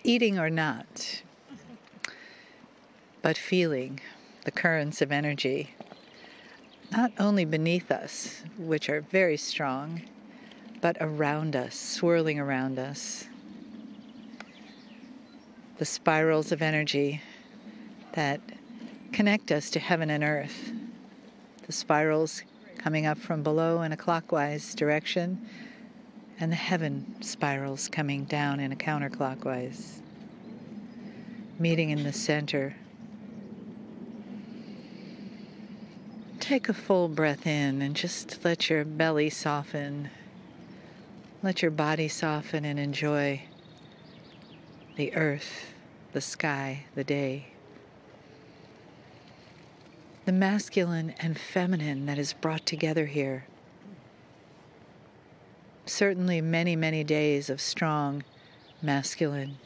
Eating or not, but feeling the currents of energy, not only beneath us, which are very strong, but around us, swirling around us. The spirals of energy that connect us to heaven and earth. The spirals coming up from below in a clockwise direction, and the heaven spirals coming down in a counterclockwise, meeting in the center. Take a full breath in and just let your belly soften. Let your body soften and enjoy the earth, the sky, the day. The masculine and feminine that is brought together here. Certainly many, many days of strong masculine.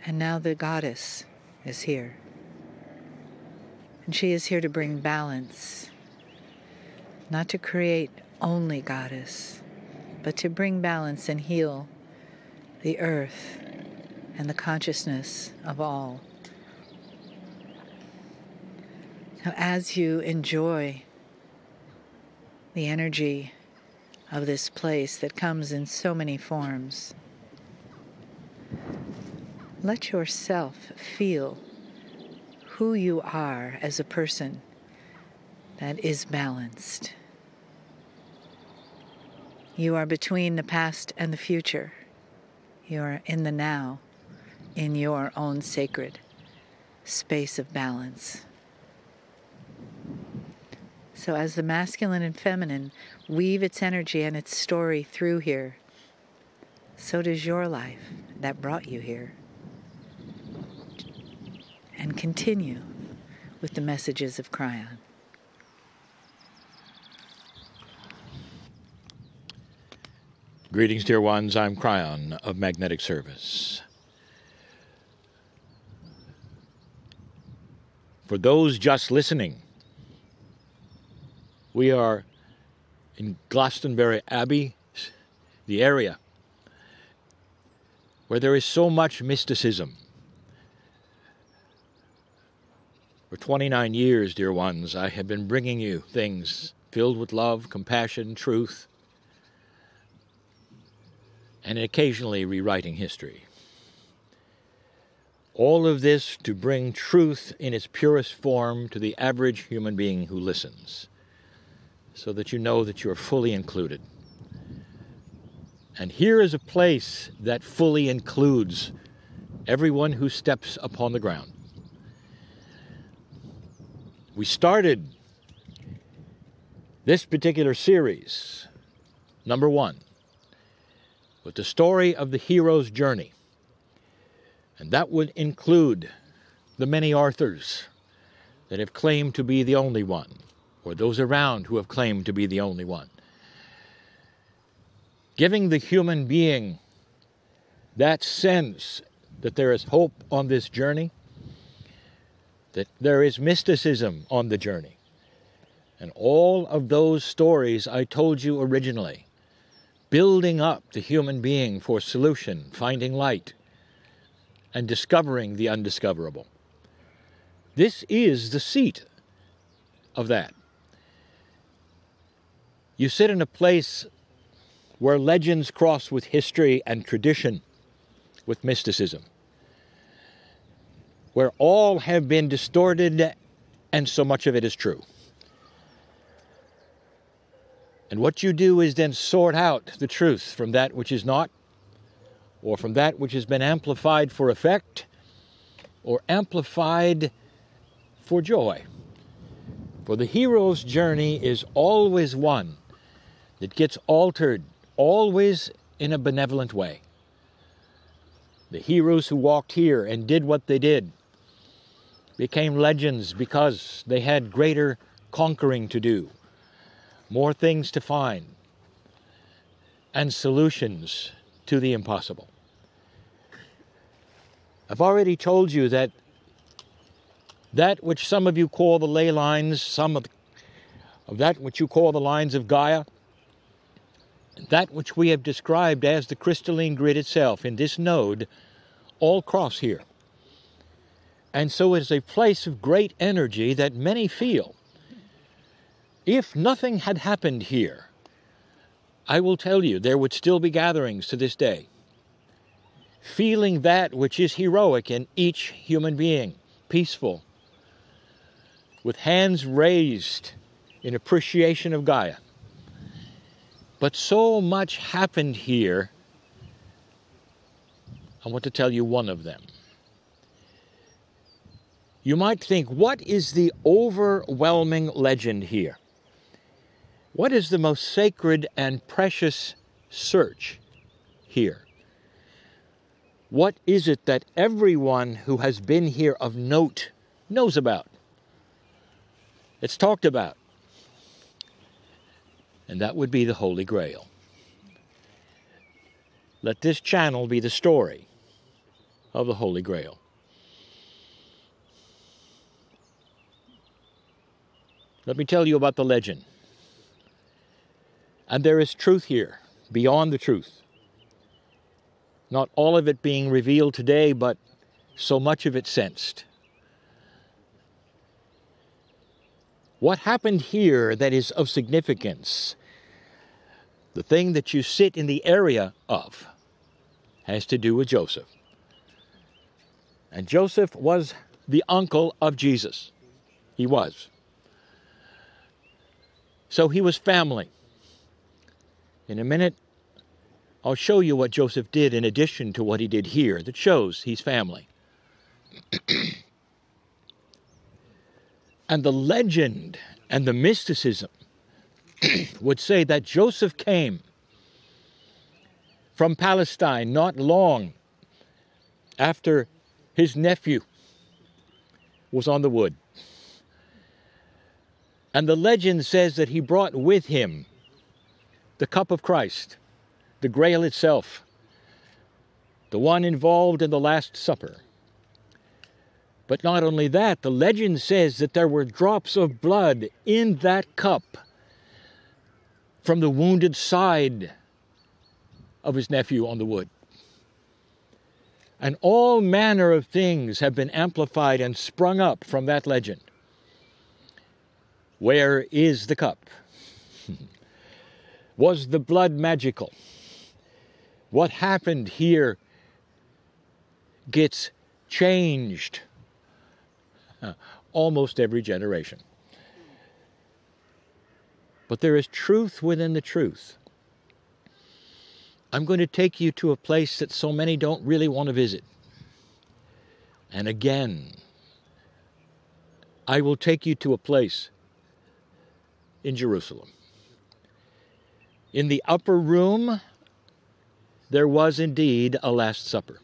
And now the goddess is here. And she is here to bring balance, not to create only goddess, but to bring balance and heal the earth and the consciousness of all. Now, as you enjoy the energy of this place that comes in so many forms, let yourself feel who you are as a person that is balanced. You are between the past and the future. You are in the now, in your own sacred space of balance. So as the masculine and feminine weave its energy and its story through here, so does your life that brought you here. And continue with the messages of Cryon. Greetings, dear ones. I'm Cryon of Magnetic Service. For those just listening, we are in Glastondberry Abbey, the area where there is so much mysticism. For 29 years, dear ones, I have been bringing you things filled with love, compassion, truth, and occasionally rewriting history. All of this to bring truth in its purest form to the average human being who listens, so that you know that you are fully included. And here is a place that fully includes everyone who steps upon the ground. We started this particular series, number 1, with the story of the hero's journey. And that would include the many Arthurs that have claimed to be the only one, or those around who have claimed to be the only one. Giving the human being that sense that there is hope on this journey, that there is mysticism on the journey. And all of those stories I told you originally, building up the human being for solution, finding light, and discovering the undiscoverable. This is the seat of that. You sit in a place where legends cross with history and tradition, with mysticism, where all have been distorted and so much of it is true. And what you do is then sort out the truth from that which is not, or from that which has been amplified for effect, or amplified for joy. For the hero's journey is always one that gets altered, always in a benevolent way. The heroes who walked here and did what they did became legends because they had greater conquering to do, more things to find, and solutions to the impossible. I've already told you that which some of you call the ley lines, some of that which you call the lines of Gaia, that which we have described as the crystalline grid itself in this node all cross here. And so it is a place of great energy that many feel. If nothing had happened here, I will tell you, there would still be gatherings to this day, feeling that which is heroic in each human being, peaceful, with hands raised in appreciation of Gaia. But so much happened here. I want to tell you one of them. You might think, what is the overwhelming legend here? What is the most sacred and precious search here? What is it that everyone who has been here of note knows about? It's talked about. And that would be the Holy Grail. Let this channel be the story of the Holy Grail. Let me tell you about the legend. And there is truth here, beyond the truth. Not all of it being revealed today, but so much of it sensed. What happened here that is of significance, the thing that you sit in the area of, has to do with Joseph. And Joseph was the uncle of Jesus. He was. So he was family. In a minute, I'll show you what Joseph did in addition to what he did here that shows he's family. And the legend and the mysticism would say that Joseph came from Palestine not long after his nephew was on the wood. And the legend says that he brought with him the cup of Christ, the Grail itself, the one involved in the Last Supper. But not only that, the legend says that there were drops of blood in that cup from the wounded side of his nephew on the wood. And all manner of things have been amplified and sprung up from that legend. Where is the cup? Was the blood magical? What happened here gets changed almost every generation. But there is truth within the truth. I'm going to take you to a place that so many don't really want to visit. And again, I will take you to a place in Jerusalem. In the upper room, there was indeed a Last Supper.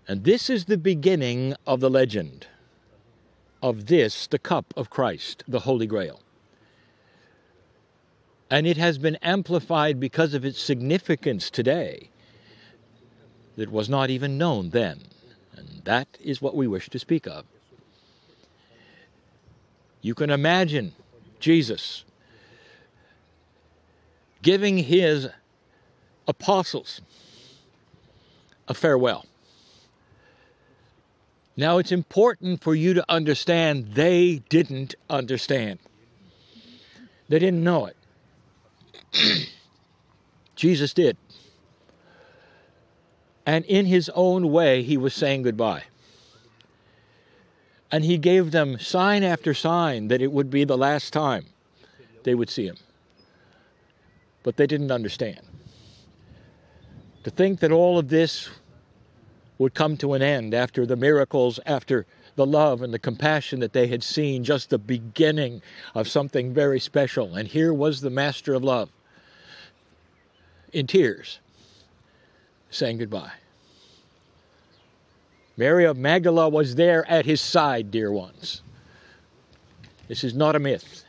And this is the beginning of the legend of this, the cup of Christ, the Holy Grail. And it has been amplified because of its significance today that was not even known then. And that is what we wish to speak of. You can imagine Jesus giving his apostles a farewell. Now, it's important for you to understand they didn't understand. They didn't know it. Jesus did. And in his own way, he was saying goodbye. And he gave them sign after sign that it would be the last time they would see him. But they didn't understand. To think that all of this would come to an end after the miracles, after the love and the compassion that they had seen, just the beginning of something very special. And here was the Master of Love, in tears, saying goodbye. Mary of Magdala was there at his side, dear ones. This is not a myth.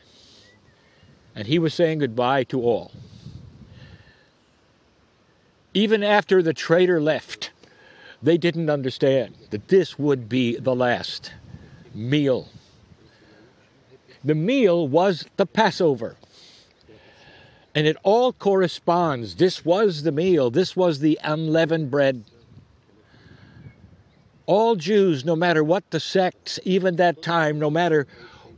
And he was saying goodbye to all. Even after the traitor left, they didn't understand that this would be the last meal. The meal was the Passover. And it all corresponds. This was the meal. This was the unleavened bread. All Jews, no matter what the sects, even that time, no matter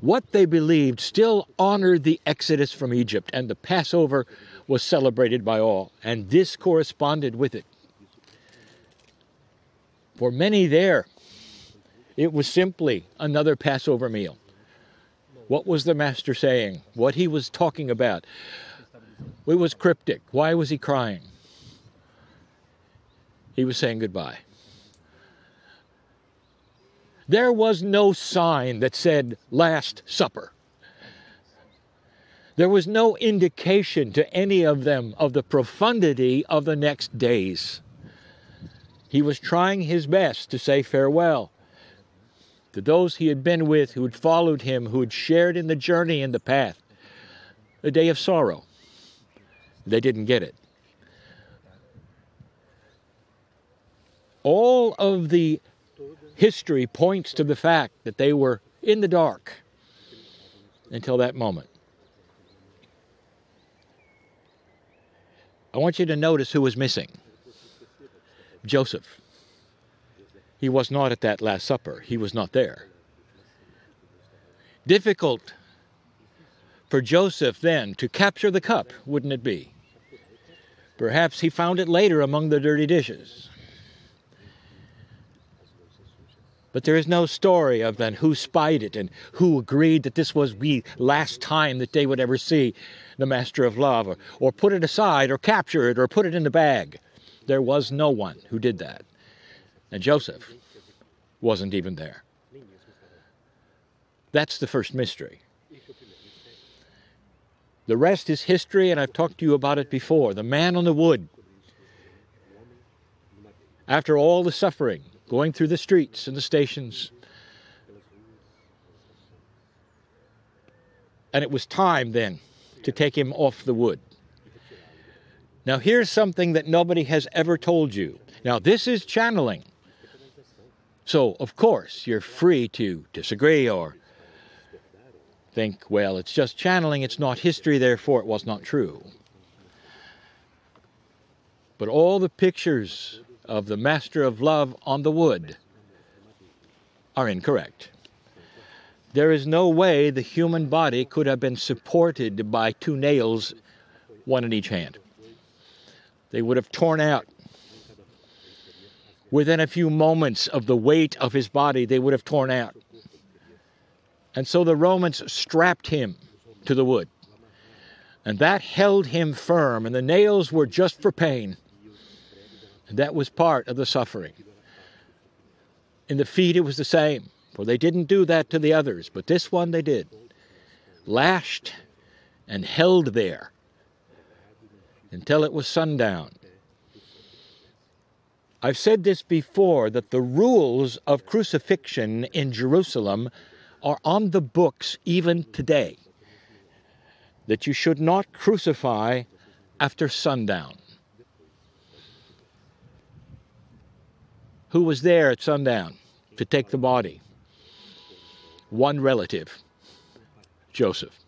what they believed, still honored the Exodus from Egypt, and the Passover was celebrated by all. And this corresponded with it. For many there, it was simply another Passover meal. What was the Master saying? What he was talking about? It was cryptic. Why was he crying? He was saying goodbye. There was no sign that said Last Supper. There was no indication to any of them of the profundity of the next days. He was trying his best to say farewell to those he had been with, who had followed him, who had shared in the journey and the path. A day of sorrow. They didn't get it. All of the history points to the fact that they were in the dark until that moment. I want you to notice who was missing. Joseph. He was not at that Last Supper. He was not there. Difficult for Joseph then to capture the cup, wouldn't it be? Perhaps he found it later among the dirty dishes. But there is no story of then who spied it and who agreed that this was the last time that they would ever see the Master of Love, or put it aside, or capture it, or put it in the bag. There was no one who did that. And Joseph wasn't even there. That's the first mystery. The rest is history, and I've talked to you about it before. The man on the wood. After all the suffering, going through the streets and the stations. And it was time then to take him off the wood. Now here's something that nobody has ever told you. Now this is channeling. So of course you're free to disagree or think, well, it's just channeling, it's not history, therefore it was not true. But all the pictures of the Master of Love on the wood are incorrect. There is no way the human body could have been supported by 2 nails, one in each hand. They would have torn out. Within a few moments of the weight of his body, they would have torn out. And so the Romans strapped him to the wood. And that held him firm, and the nails were just for pain. And that was part of the suffering. In the feet it was the same, for they didn't do that to the others, but this one they did. Lashed and held there until it was sundown. I've said this before, that the rules of crucifixion in Jerusalem are on the books even today. That you should not crucify after sundown. Who was there at sundown to take the body? One relative, Joseph.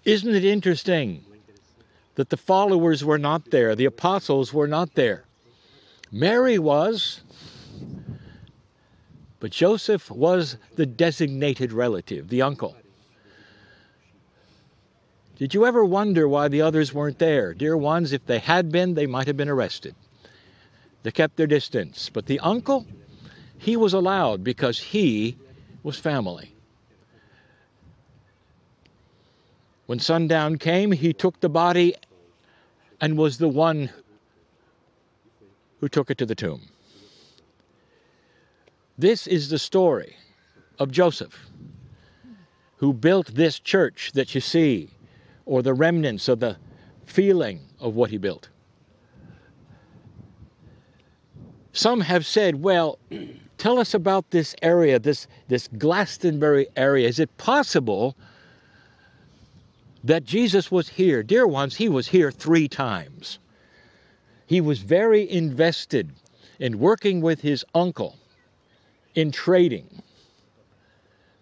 Isn't it interesting that the followers were not there, the apostles were not there? Mary was, but Joseph was the designated relative, the uncle. Did you ever wonder why the others weren't there? Dear ones, if they had been, they might have been arrested. They kept their distance. But the uncle, he was allowed because he was family. When sundown came, he took the body and was the one who took it to the tomb. This is the story of Joseph, who built this church that you see, or the remnants of the feeling of what he built. Some have said, well, tell us about this area, this Glastonberi area. Is it possible that Jesus was here? Dear ones, he was here 3 times. He was very invested in working with his uncle in trading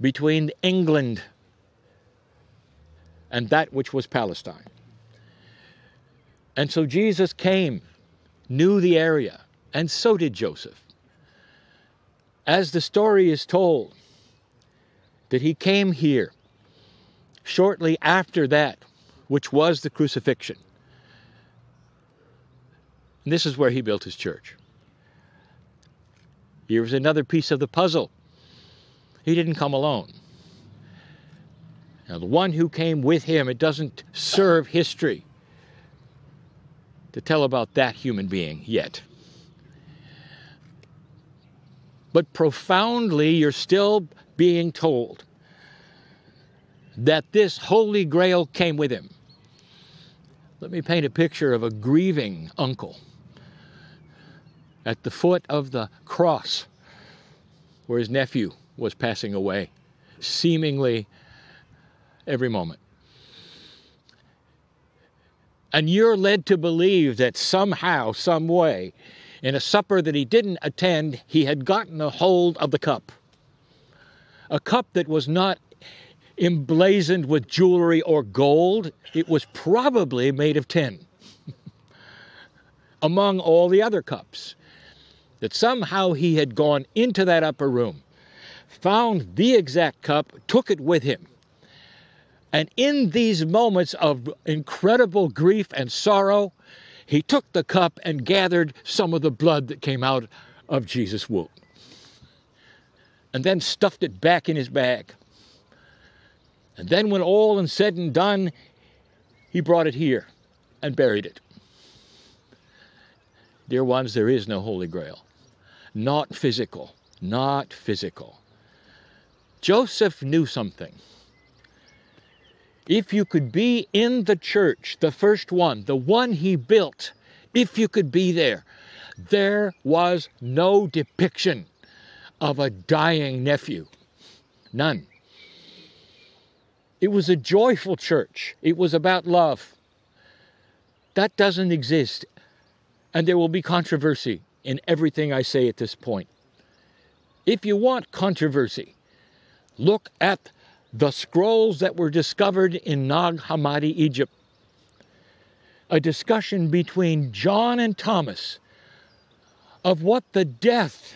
between England and that which was Palestine. And so Jesus came, knew the area, and so did Joseph. As the story is told, that he came here shortly after that, which was the crucifixion. And this is where he built his church. Here's another piece of the puzzle. He didn't come alone. Now, the one who came with him, it doesn't serve history to tell about that human being yet. But profoundly, you're still being told that this Holy Grail came with him. Let me paint a picture of a grieving uncle at the foot of the cross where his nephew was passing away, seemingly every moment. And you're led to believe that somehow, some way, in a supper that he didn't attend, he had gotten a hold of the cup. A cup that was not emblazoned with jewelry or gold. It was probably made of tin. Among all the other cups. That somehow he had gone into that upper room, found the exact cup, took it with him. And in these moments of incredible grief and sorrow, he took the cup and gathered some of the blood that came out of Jesus' wound. And then stuffed it back in his bag. And then when all is said and done, he brought it here and buried it. Dear ones, there is no Holy Grail. Not physical. Not physical. Joseph knew something. If you could be in the church, the first one, the one he built, if you could be there, there was no depiction of a dying nephew. None. It was a joyful church. It was about love. That doesn't exist. And there will be controversy in everything I say at this point. If you want controversy, look at the scrolls that were discovered in Nag Hammadi, Egypt. A discussion between John and Thomas of what the death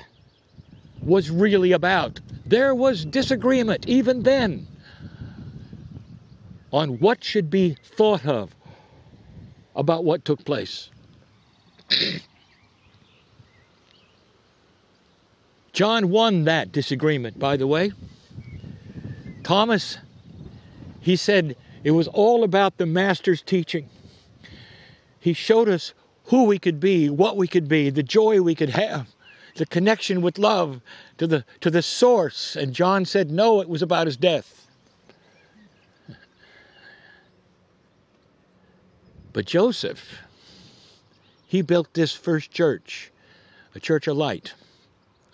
was really about. There was disagreement even then on what should be thought of about what took place. John won that disagreement, by the way. Thomas, he said it was all about the Master's teaching. He showed us who we could be, what we could be, the joy we could have, the connection with love to the source. And John said, no, it was about his death. But Joseph, he built this first church, a church of light,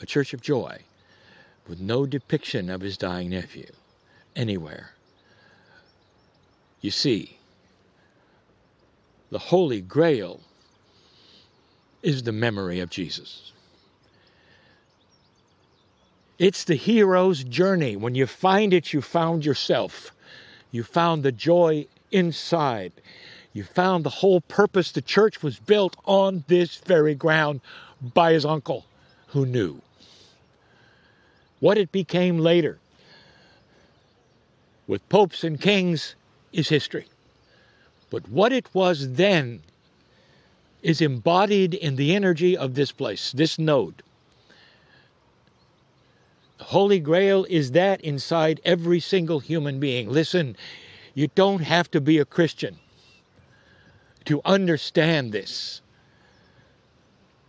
a church of joy, with no depiction of his dying nephew anywhere. You see, the Holy Grail is the memory of Jesus. It's the hero's journey. When you find it, you found yourself. You found the joy inside. You found the whole purpose. The church was built on this very ground by his uncle, who knew. What it became later, with popes and kings, is history. But what it was then is embodied in the energy of this place, this node. The Holy Grail is that inside every single human being. Listen, you don't have to be a Christian to understand this.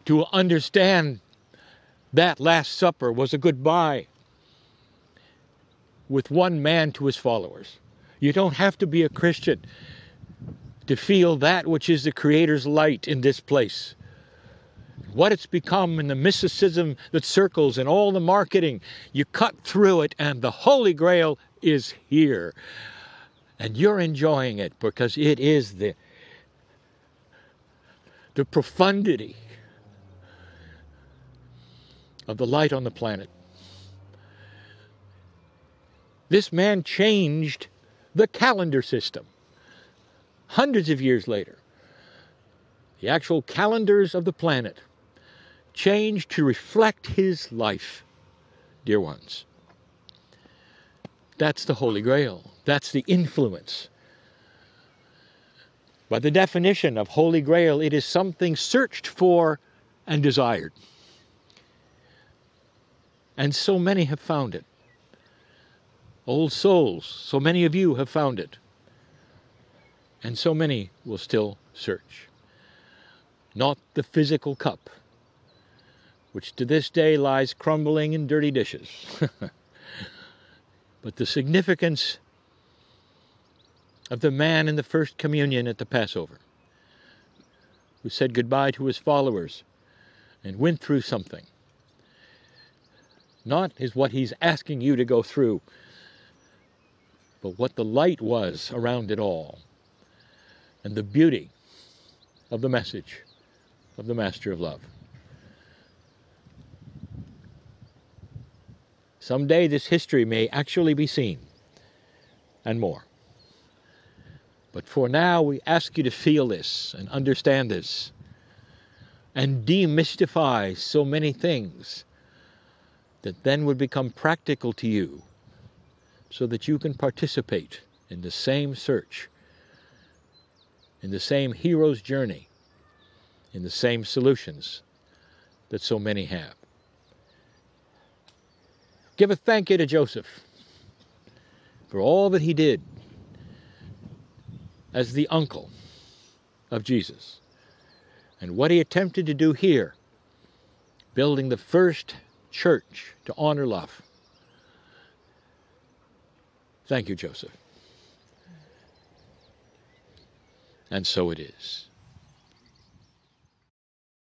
To understand that Last Supper was a goodbye with one man to his followers. You don't have to be a Christian to feel that which is the Creator's light in this place. What it's become in the mysticism that circles and all the marketing, you cut through it and the Holy Grail is here. And you're enjoying it because it is the profundity of the light on the planet. This man changed the calendar system hundreds of years later. the actual calendars of the planet, changed to reflect his life, dear ones. That's the Holy Grail. That's the influence. By the definition of Holy Grail, it is something searched for and desired. And so many have found it. Old souls, so many of you have found it. And so many will still search. Not the physical cup, which to this day lies crumbling in dirty dishes, but the significance of the man in the first communion at the Passover, who said goodbye to his followers and went through something. Not is what he's asking you to go through, but what the light was around it all, and the beauty of the message of the Master of Love. Someday this history may actually be seen, and more. But for now, we ask you to feel this and understand this and demystify so many things that then would become practical to you so that you can participate in the same search, in the same hero's journey, in the same solutions that so many have. Give a thank you to Joseph for all that he did as the uncle of Jesus, and what he attempted to do here, building the first church to honor love. Thank you, Joseph. And so it is.